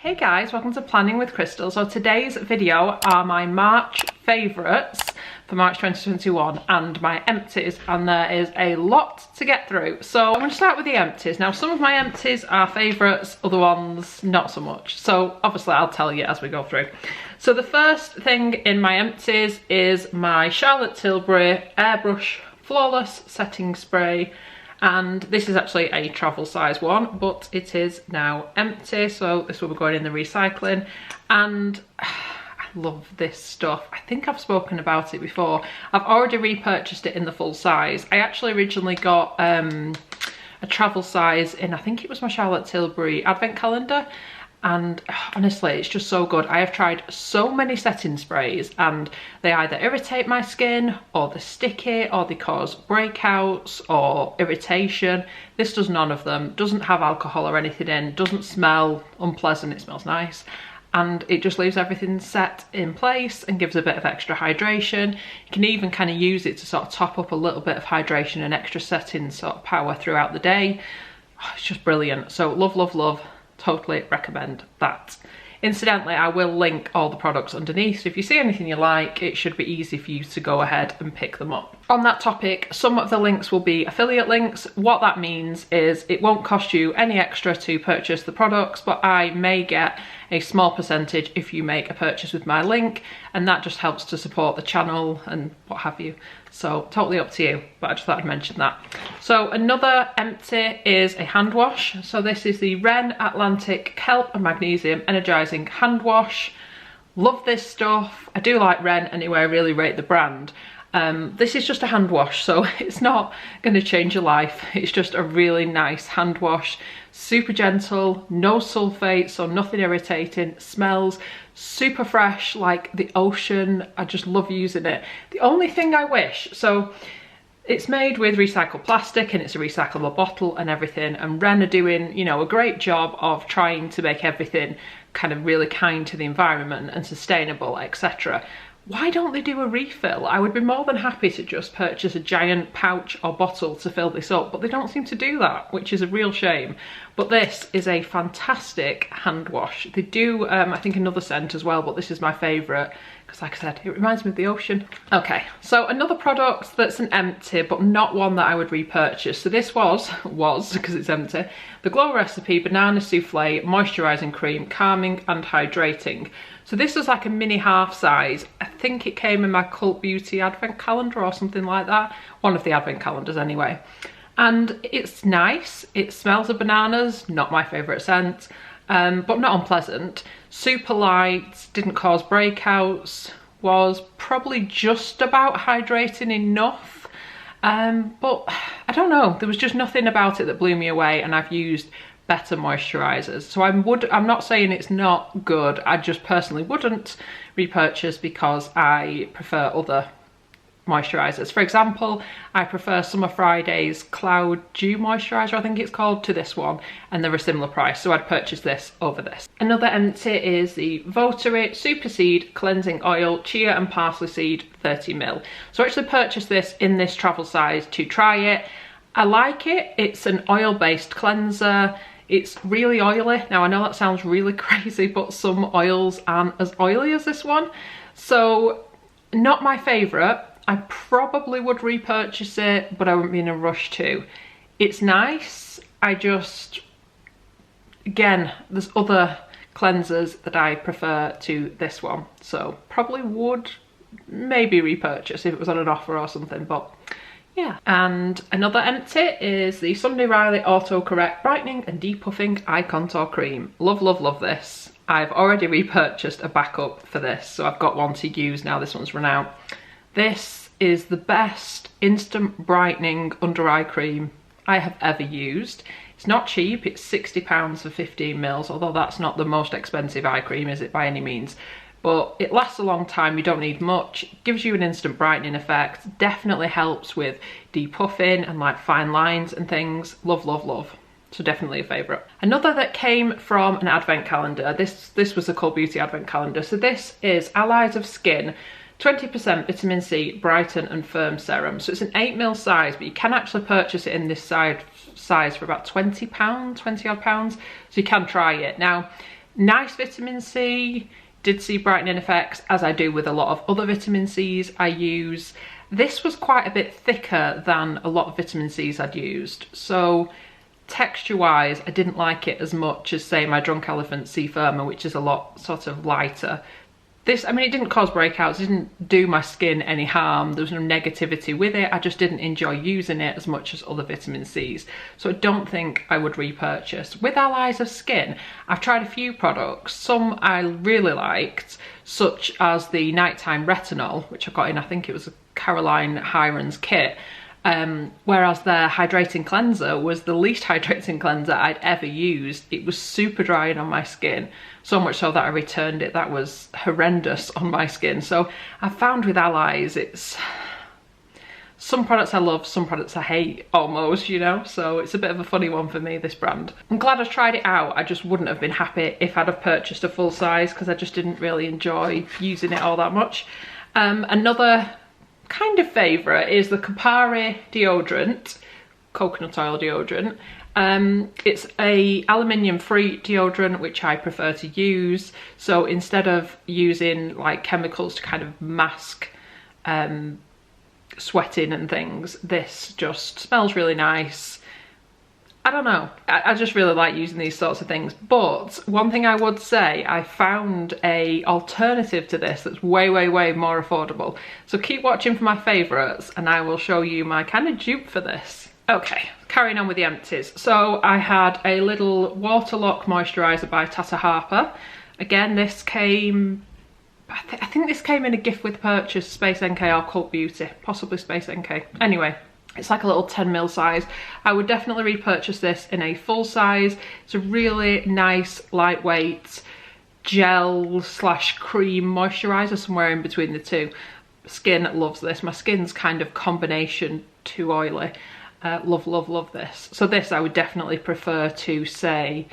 Hey guys, welcome to Planning with Crystal. So today's video are my March favourites for March 2021 and my empties, and there is a lot to get through. So I'm going to start with the empties. Now some of my empties are favourites, other ones not so much. So obviously I'll tell you as we go through. So the first thing in my empties is my Charlotte Tilbury Airbrush Flawless Setting Spray. And this is actually a travel size one, but it is now empty, so this will be going in the recycling. And I love this stuff. I think I've spoken about it before. I've already repurchased it in the full size. I actually originally got a travel size in, I think it was my Charlotte Tilbury advent calendar. And honestly, it's just so good. I have tried so many setting sprays and they either irritate my skin or they're sticky or they cause breakouts or irritation. This does none of them. Doesn't have alcohol or anything in. Doesn't smell unpleasant. It smells nice. And it just leaves everything set in place and gives a bit of extra hydration. You can even kind of use it to sort of top up a little bit of hydration and extra setting sort of power throughout the day. Oh, it's just brilliant. So love, love, love. Totally recommend that. Incidentally, I will link all the products underneath, so if you see anything you like, it should be easy for you to go ahead and pick them up. On that topic, some of the links will be affiliate links. What that means is it won't cost you any extra to purchase the products, but I may get a small percentage if you make a purchase with my link, and that just helps to support the channel and what have you. So totally up to you, but I just thought I'd mention that. So another empty is a hand wash. So this is the Ren Atlantic Kelp and Magnesium Energizing Hand Wash. Love this stuff. I do like Ren anyway, I really rate the brand. This is just a hand wash, so it's not going to change your life. It's just a really nice hand wash. Super gentle, no sulfate, so nothing irritating. Smells super fresh, like the ocean. I just love using it. The only thing I wish, so it's made with recycled plastic and it's a recyclable bottle and everything, and Ren are doing, you know, a great job of trying to make everything kind of really kind to the environment and sustainable, etc. Why don't they do a refill? I would be more than happy to just purchase a giant pouch or bottle to fill this up, but they don't seem to do that, which is a real shame. But this is a fantastic hand wash. They do, I think, another scent as well, but this is my favourite because, like I said, it reminds me of the ocean. Okay, so another product that's an empty, but not one that I would repurchase. So this was because it's empty, the Glow Recipe Banana Souffle Moisturising Cream, Calming and Hydrating. So this was like a mini half size. I think it came in my Cult Beauty advent calendar or something like that. One of the advent calendars anyway. And it's nice. It smells of bananas, not my favourite scent, but not unpleasant. Super light, didn't cause breakouts, was probably just about hydrating enough. But I don't know, there was just nothing about it that blew me away, and I've used better moisturizers, so I'm not saying it's not good. I just personally wouldn't repurchase because I prefer other moisturizers. For example, I prefer Summer Friday's Cloud Dew moisturizer, I think it's called, to this one, and they're a similar price, so I'd purchase this over this. Another empty is the Votary Supersede Cleansing Oil Chia and Parsley Seed 30ml. So I actually purchased this in this travel size to try it. I like it. It's an oil-based cleanser. It's really oily. Now I know that sounds really crazy, but some oils aren't as oily as this one. So not my favourite. I probably would repurchase it, but I wouldn't be in a rush to. It's nice. I just, again, there's other cleansers that I prefer to this one. So probably would maybe repurchase if it was on an offer or something, but yeah. And another empty is the Sunday Riley Autocorrect Brightening and Depuffing Eye Contour Cream. Love, love, love this. I've already repurchased a backup for this, so I've got one to use now. This one's run out. This is the best instant brightening under eye cream I have ever used. It's not cheap, it's £60 for 15ml, although that's not the most expensive eye cream, is it, by any means? But it lasts a long time, you don't need much, gives you an instant brightening effect, definitely helps with depuffing and like fine lines and things. Love, love, love. So definitely a favourite. Another that came from an advent calendar, this was a Cult Beauty advent calendar. So this is Allies of Skin 20% vitamin C brighten and firm serum. So it's an 8ml size, but you can actually purchase it in this size for about £20, 20 odd pounds. So you can try it. Now, Nice vitamin C, did see brightening effects, as I do with a lot of other vitamin C's I use. This was quite a bit thicker than a lot of vitamin C's I'd used, so texture wise I didn't like it as much as say my Drunk Elephant C Firmer, which is a lot sort of lighter. This, I mean, it didn't cause breakouts, it didn't do my skin any harm, there was no negativity with it, I just didn't enjoy using it as much as other vitamin C's. So I don't think I would repurchase. With Allies of Skin, I've tried a few products, some I really liked, such as the Nighttime Retinol, which I got in, I think it was a Caroline Hirons kit. Whereas their hydrating cleanser was the least hydrating cleanser I'd ever used. It was super drying on my skin, so much so that I returned it. That was horrendous on my skin. So I found with Allies, it's some products I love, some products I hate almost, you know, so it's a bit of a funny one for me, this brand. I'm glad I tried it out. I just wouldn't have been happy if I'd have purchased a full size because I just didn't really enjoy using it all that much. Another kind of favourite is the Capari deodorant, coconut oil deodorant. It's a aluminium free deodorant, which I prefer to use. So instead of using like chemicals to kind of mask sweating and things, this just smells really nice. I don't know, I just really like using these sorts of things. But one thing I would say, I found a alternative to this that's way more affordable. So keep watching for my favourites and I will show you my kind of dupe for this. Okay, carrying on with the empties. So I had a little Waterlock moisturiser by Tata Harper. Again, this came, I think this came in a gift with purchase, Space NK or Cult Beauty, possibly Space NK. Anyway, it's like a little 10ml size. I would definitely repurchase this in a full size. It's a really nice, lightweight gel slash cream moisturiser, somewhere in between the two. Skin loves this. My skin's kind of combination too oily. Love this. So this I would definitely prefer to say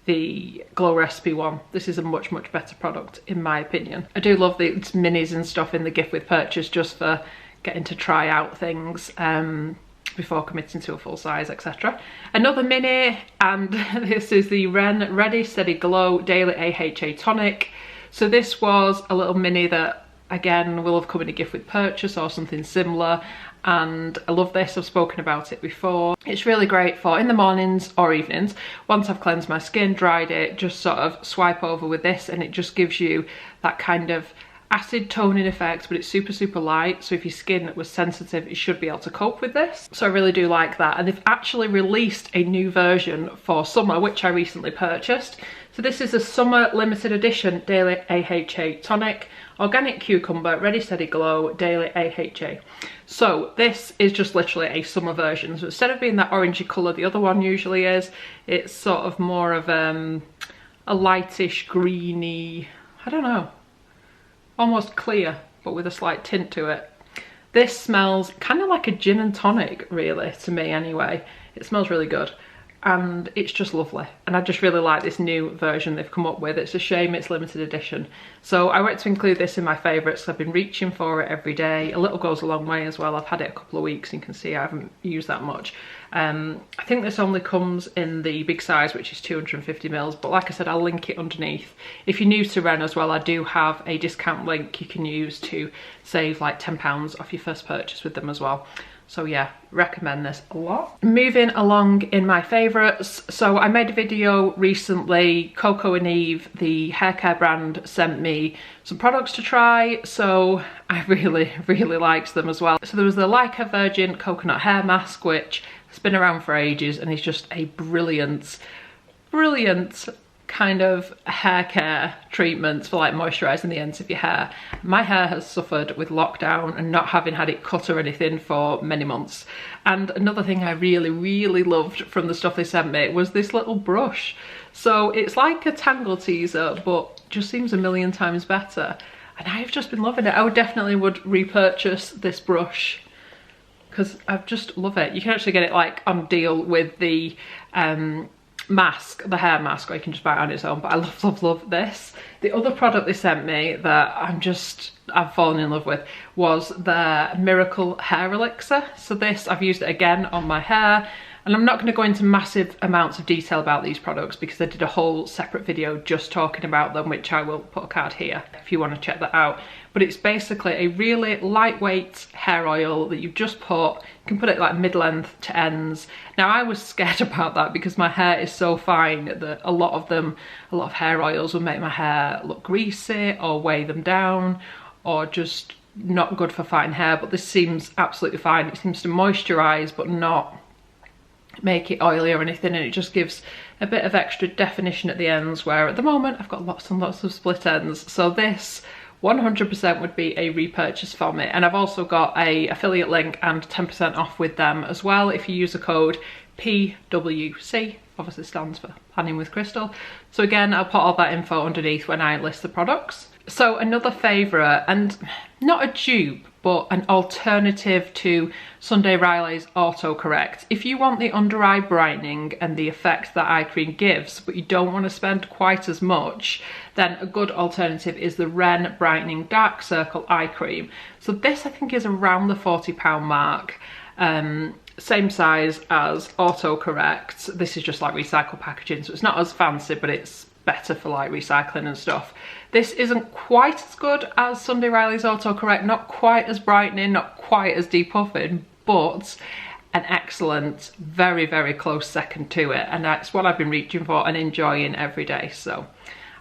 the Glow Recipe one. This is a much better product in my opinion. I do love the minis and stuff in the gift with purchase just for getting to try out things before committing to a full size, etc. Another mini, and this is the Ren Ready Steady Glow Daily AHA Tonic. So this was a little mini that again will have come in a gift with purchase or something similar, and I love this. I've spoken about it before. It's really great for in the mornings or evenings. Once I've cleansed my skin, dried it, just sort of swipe over with this and it just gives you that kind of acid toning effect, but it's super light, so if your skin was sensitive it should be able to cope with this. So I really do like that, and they've actually released a new version for summer which I recently purchased. So this is a summer limited edition Daily AHA Tonic, Organic Cucumber Ready Steady Glow Daily AHA. So this is just literally a summer version, so instead of being that orangey colour the other one usually is, it's sort of more of a lightish greeny, I don't know, almost clear but with a slight tint to it. This smells kind of like a gin and tonic really, to me anyway. It smells really good and it's just lovely, and I just really like this new version they've come up with. It's a shame it's limited edition, so I want to include this in my favourites. I've been reaching for it every day. A little goes a long way as well. I've had it a couple of weeks and you can see I haven't used that much. I think this only comes in the big size, which is 250ml, but like I said, I'll link it underneath. If you're new to Ren as well, I do have a discount link you can use to save like £10 off your first purchase with them as well. So yeah, recommend this a lot. Moving along in my favourites, so I made a video recently. Coco Eve, the hair care brand, sent me some products to try, so I really liked them as well. So there was the Leica Virgin Coconut Hair Mask, which has been around for ages and is just a brilliant kind of hair care treatment for like moisturising the ends of your hair. My hair has suffered with lockdown and not having had it cut or anything for many months. And another thing I really loved from the stuff they sent me was this little brush. So it's like a tangle teaser but just seems a million times better, and I've just been loving it. I definitely would repurchase this brush because I just love it. You can actually get it like on deal with the mask, the hair mask, or you can just buy it on its own, but I love this. The other product they sent me that I've fallen in love with was their Miracle Hair Elixir. So this, I've used it again on my hair. And I'm not going to go into massive amounts of detail about these products because I did a whole separate video just talking about them, which I will put a card here if you want to check that out. But it's basically a really lightweight hair oil that you've just put. You can put it like mid-length to ends. Now I was scared about that because my hair is so fine that a lot of hair oils will make my hair look greasy or weigh them down or just not good for fine hair, but this seems absolutely fine. It seems to moisturize but not make it oily or anything, and it just gives a bit of extra definition at the ends, where at the moment I've got lots and lots of split ends. So this 100% would be a repurchase for me, and I've also got a affiliate link and 10% off with them as well if you use the code PWC. Obviously stands for Planning with Crystal. So again, I'll put all that info underneath when I list the products. So another favourite, and not a dupe, but an alternative to Sunday Riley's Autocorrect. If you want the under eye brightening and the effect that eye cream gives, but you don't want to spend quite as much, then a good alternative is the Ren Brightening Dark Circle Eye Cream. So this I think is around the £40 mark. Same size as Autocorrect. This is just like recycled packaging, so it's not as fancy, but it's better for like recycling and stuff. This isn't quite as good as Sunday Riley's Autocorrect, not quite as brightening, not quite as depuffing, but an excellent, very, very close second to it. And that's what I've been reaching for and enjoying every day. So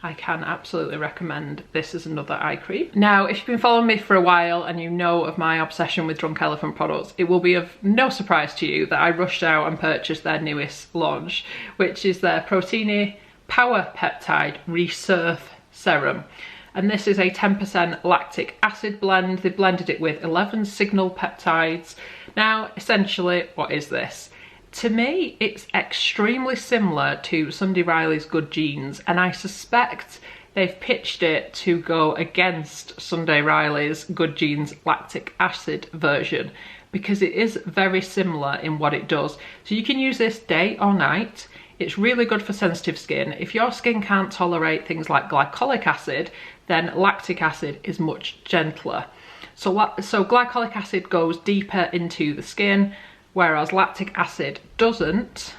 I can absolutely recommend this as another eye cream. Now, if you've been following me for a while and you know of my obsession with Drunk Elephant products, it will be of no surprise to you that I rushed out and purchased their newest launch, which is their Proteini Power Peptide Resurf Serum. And this is a 10% lactic acid blend. They blended it with 11 signal peptides. Now, essentially, what is this? To me, it's extremely similar to Sunday Riley's Good Genes, and I suspect they've pitched it to go against Sunday Riley's Good Genes lactic acid version, because it is very similar in what it does. So you can use this day or night. It's really good for sensitive skin. If your skin can't tolerate things like glycolic acid, then lactic acid is much gentler. So glycolic acid goes deeper into the skin, whereas lactic acid doesn't,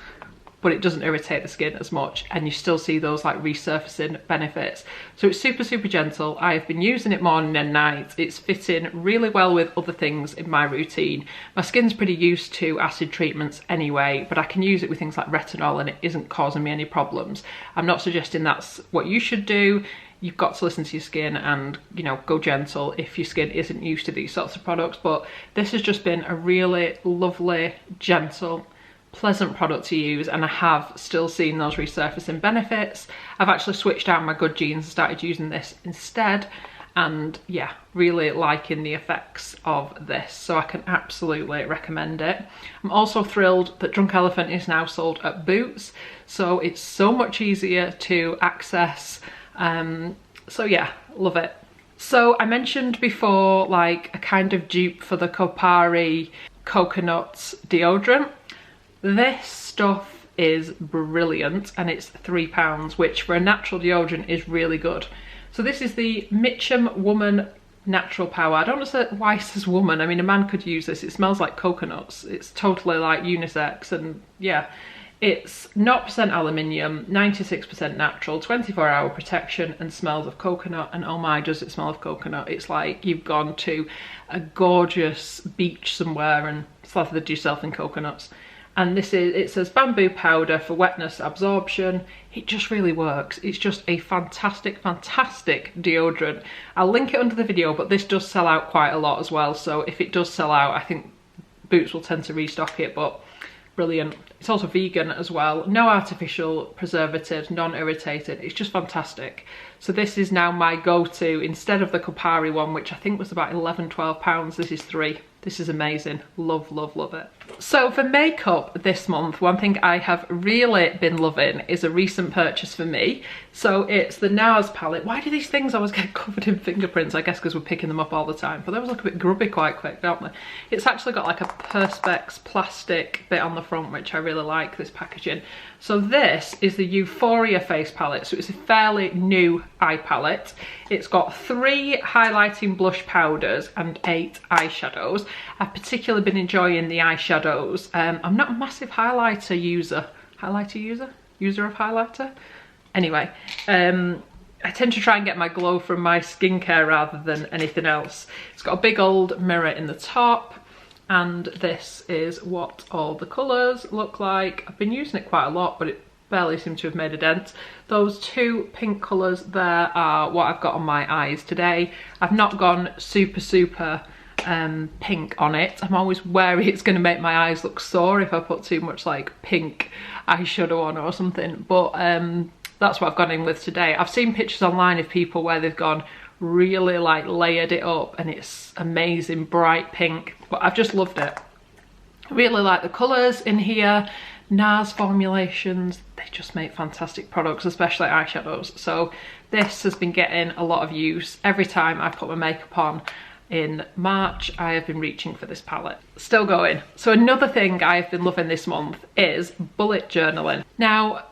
but it doesn't irritate the skin as much, and you still see those like resurfacing benefits. So it's super, super gentle. I've been using it morning and night. It's fitting really well with other things in my routine. My skin's pretty used to acid treatments anyway, but I can use it with things like retinol and it isn't causing me any problems. I'm not suggesting that's what you should do. You've got to listen to your skin and, you know, go gentle if your skin isn't used to these sorts of products. But this has just been a really lovely, gentle, pleasant product to use, and I have still seen those resurfacing benefits. I've actually switched out my Good Genes and started using this instead, and yeah, really liking the effects of this, so I can absolutely recommend it. I'm also thrilled that Drunk Elephant is now sold at Boots, so it's so much easier to access. So yeah, love it. So I mentioned before, like, a kind of dupe for the Capari coconut deodorant. This stuff is brilliant, and it's £3, which for a natural deodorant is really good. So this is the Mitchum Woman Natural Power. I don't know why it says woman. I mean, a man could use this. It smells like coconuts. It's totally like unisex, and yeah. It's 0% aluminium, 96% natural, 24-hour protection, and smells of coconut. And oh my, does it smell of coconut. It's like you've gone to a gorgeous beach somewhere and slathered yourself in coconuts. And this is, it says bamboo powder for wetness absorption. It just really works. It's just a fantastic, fantastic deodorant. I'll link it under the video, but this does sell out quite a lot as well. So if it does sell out, I think Boots will tend to restock it, but brilliant. It's also vegan as well. No artificial preservatives, non-irritated. It's just fantastic. So this is now my go-to instead of the Capari one, which I think was about £11–12. This is £3. This is amazing. Love, love, love it. So for makeup this month, one thing I have really been loving is a recent purchase for me. So it's the NARS palette. Why do these things always get covered in fingerprints? I guess because we're picking them up all the time. But those look a bit grubby quite quick, don't they? It's actually got like a Perspex plastic bit on the front, which I really like, this packaging. So this is the Euphoria face palette. So it's a fairly new eye palette. It's got 3 highlighting blush powders and 8 eyeshadows. I've particularly been enjoying the eyeshadow eyeshadows. I'm not a massive highlighter user of highlighter. Anyway, I tend to try and get my glow from my skincare rather than anything else. It's got a big old mirror in the top, and this is what all the colours look like. I've been using it quite a lot, but it barely seems to have made a dent. Those two pink colours there are what I've got on my eyes today. I've not gone super pink on it. I'm always wary it's going to make my eyes look sore if I put too much like pink eyeshadow on or something, but that's what I've gone in with today. I've seen pictures online of people where they've gone really like layered it up and it's amazing bright pink, but I've just loved it. I really like the colours in here. NARS formulations, they just make fantastic products, especially eyeshadows. So this has been getting a lot of use. Every time I put my makeup on in March, I have been reaching for this palette. Still going. So another thing I've been loving this month is bullet journaling. Now,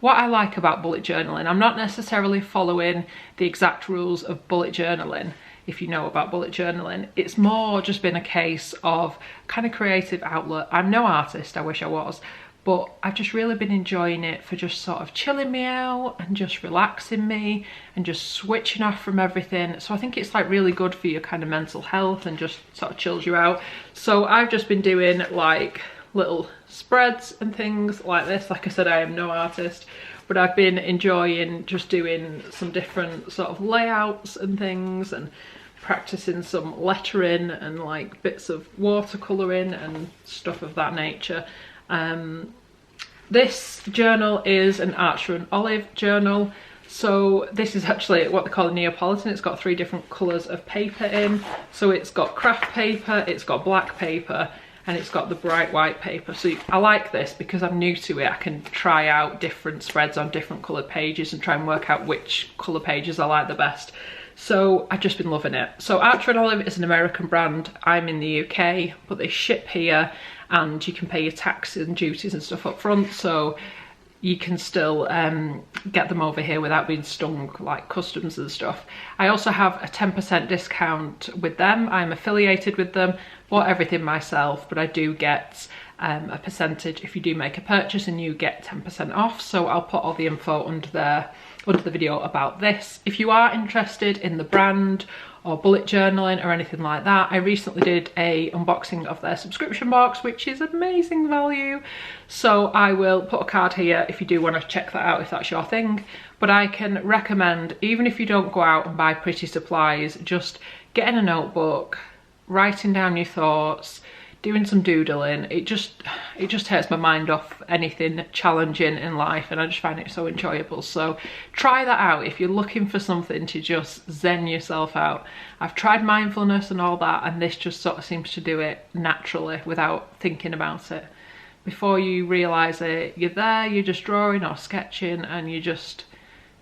what I like about bullet journaling, I'm not necessarily following the exact rules of bullet journaling. If you know about bullet journaling, it's more just been a case of kind of creative outlet. I'm no artist, I wish I was, but I've just really been enjoying it for just sort of chilling me out and just relaxing me and just switching off from everything. So I think it's like really good for your kind of mental health and just sort of chills you out. So I've just been doing like little spreads and things like this. Like I said, I am no artist, but I've been enjoying just doing some different sort of layouts and things and practicing some lettering and like bits of watercolouring and stuff of that nature. This journal is an Archer and Olive journal. So this is actually what they call a Neapolitan. It's got 3 different colours of paper in. So it's got craft paper, it's got black paper, and it's got the bright white paper. So I like this because I'm new to it. I can try out different spreads on different coloured pages and try and work out which colour pages I like the best. So I've just been loving it. So Archer and Olive is an American brand. I'm in the UK, but they ship here and you can pay your taxes and duties and stuff up front. So you can still get them over here without being stung like customs and stuff. I also have a 10% discount with them. I'm affiliated with them, bought everything myself, but I do get a percentage if you do make a purchase, and you get 10% off. So I'll put all the info under there, under the video about this. If you are interested in the brand or bullet journaling or anything like that, I recently did a unboxing of their subscription box, which is amazing value. So I will put a card here if you do want to check that out, if that's your thing. But I can recommend, even if you don't go out and buy pretty supplies, just getting a notebook, writing down your thoughts, doing some doodling. It just takes my mind off anything challenging in life, and I just find it so enjoyable. So try that out if you're looking for something to just zen yourself out. I've tried mindfulness and all that, and this just sort of seems to do it naturally without thinking about it. Before you realise it, you're there, you're just drawing or sketching, and you just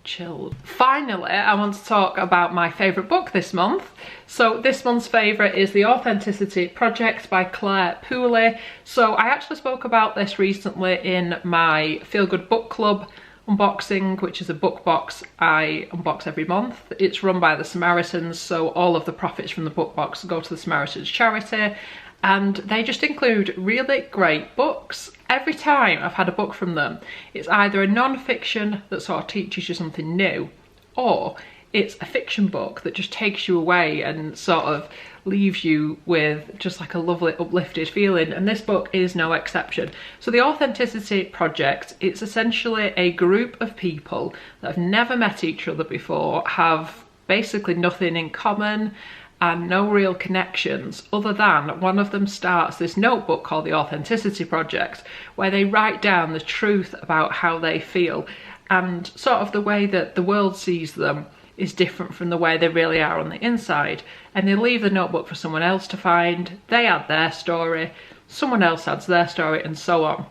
chilled. Finally, I want to talk about my favourite book this month. So this month's favourite is The Authenticity Project by Claire Pooley. So I actually spoke about this recently in my Feel Good Book Club unboxing, which is a book box I unbox every month. It's run by the Samaritans, so all of the profits from the book box go to the Samaritans charity, and they just include really great books. Every time I've had a book from them, it's either a non-fiction that sort of teaches you something new, or it's a fiction book that just takes you away and sort of leaves you with just like a lovely uplifted feeling, and this book is no exception. So The Authenticity Project, it's essentially a group of people that have never met each other before, have basically nothing in common and no real connections, other than one of them starts this notebook called The Authenticity Project, where they write down the truth about how they feel, and sort of the way that the world sees them is different from the way they really are on the inside. And they leave the notebook for someone else to find. They add their story, someone else adds their story, and so on.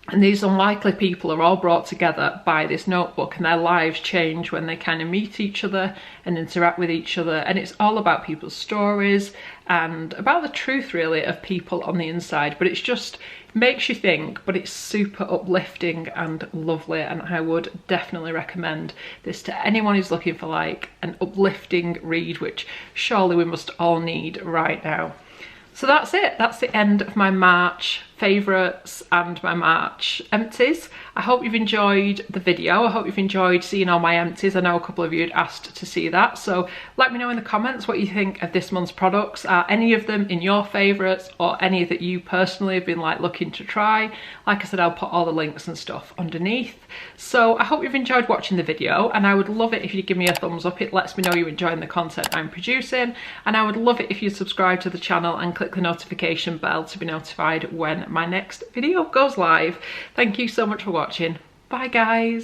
And these unlikely people are all brought together by this notebook, and their lives change when they kind of meet each other and interact with each other. And it's all about people's stories and about the truth really of people on the inside. But it's just makes you think, but it's super uplifting and lovely, and I would definitely recommend this to anyone who's looking for like an uplifting read, which surely we must all need right now. So that's it. That's the end of my March favourites and my March empties. I hope you've enjoyed the video. I hope you've enjoyed seeing all my empties. I know a couple of you had asked to see that. So let me know in the comments what you think of this month's products. Are any of them in your favourites or any that you personally have been like looking to try? Like I said, I'll put all the links and stuff underneath. So I hope you've enjoyed watching the video, and I would love it if you give me a thumbs up. It lets me know you're enjoying the content I'm producing, and I would love it if you subscribe to the channel and click the notification bell to be notified when my next video goes live. Thank you so much for watching. Bye guys.